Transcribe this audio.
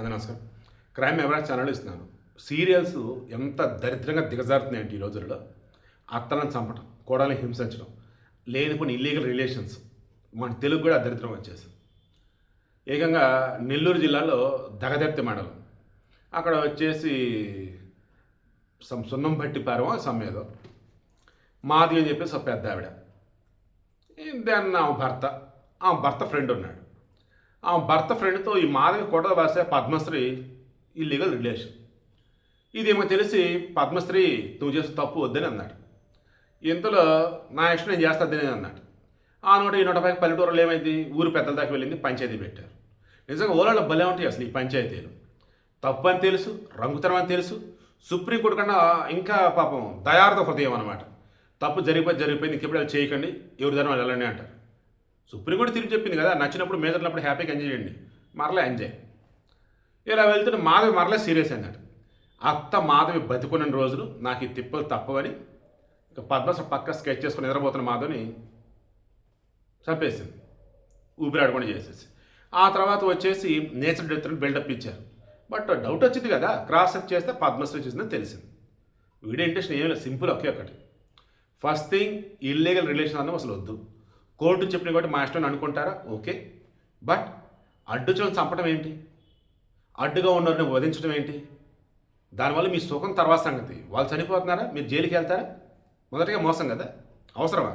నమస్కారం. Crime awards channel ఇస్తున్నాను. Serials ఎంత దరిద్రంగా దిగజారుతున్నాయంటే ఈ రోజుల్లో అత్తలను చంపడం, కోడల్ని హింసించడం, లేనిపోయిన ఇల్లీగల్ రిలేషన్స్ మన తెలుగు కూడా దరిద్రం వచ్చేసింది. ఏకంగా నెల్లూరు జిల్లాలో దగదర్తి మండలం అక్కడ వచ్చేసి సున్నం బట్టి పారమో సమ్మేదో మాది అని చెప్పేసి ఒక పెద్ద ఆవిడ. దాన్ని ఆమె భర్త ఫ్రెండ్ ఉన్నాడు. ఆ భర్త ఫ్రెండ్తో ఈ మాధవి కొడవ రాసే పద్మశ్రీ ఇల్లీగల్ రిలేషన్. ఇదేమో తెలిసి పద్మశ్రీ నువ్వు చేసే తప్పు వద్దని అన్నాడు. ఇంతలో నా ఇష్టం నేను చేస్తాదని అన్నాడు. ఆ నూట ఈ 150 పల్లెటూరులో ఏమైంది, ఊరు పెద్దల దాకా వెళ్ళింది, పంచాయతీ పెట్టారు. నిజంగా ఓలాలో భలే ఉంటాయి అసలు ఈ పంచాయతీలు. తప్పు అని తెలుసు, రంగుతనం అని తెలుసు. సుప్రీంకోర్టు కన్నా ఇంకా పాపం దయార్థ హృదయం అనమాట. తప్పు జరిగిపోయింది, ఇంకెప్పుడు అది చేయకండి, ఎవరి దాని వాళ్ళు వెళ్ళండి అంటారు. సుప్రీంకోర్టు తిరిగి చెప్పింది కదా, నచ్చినప్పుడు మేజర్నప్పుడు హ్యాపీగా ఎంజాయ్ చేయండి, మరలా ఎంజాయ్. ఇలా వెళ్తున్న మాధవి మరలా సీరియస్ అన్నాడు. అత్త మాధవి బతికున్న రోజులు నాకు ఈ తిప్పలు తప్పవని ఇక పద్మశ్రీ పక్క స్కెచ్ చేసుకుని నిద్రపోతున్న మాధవిని చంపేసింది, ఊపిరాడకుండా చేసేసి. ఆ తర్వాత వచ్చేసి నేచర్ డెత్ బిల్డప్ ఇచ్చారు. బట్ డౌట్ వచ్చింది కదా, క్రాస్ చెక్ చేస్తే పద్మశ్రీ చూసిందని తెలిసింది. వీడియో ఇంట్రెస్ట్ ఏం లేదు, సింపుల్ ఒకే ఒకటి. ఫస్ట్ థింగ్, ఇల్లీగల్ రిలేషన్ అన్నది అసలు వద్దు. కోర్టు చెప్పిన కాబట్టి మా ఇష్టం అనుకుంటారా, ఓకే. బట్ అడ్డుచోని చంపడం ఏంటి, అడ్డుగా ఉన్నవారిని వధించడం ఏంటి? దానివల్ల మీ సుఖం తర్వాత సంగతి. వాళ్ళు చనిపోతున్నారా, మీరు జైలుకి వెళ్తారా? మొదటిగా మోసం కదా, అవసరమా?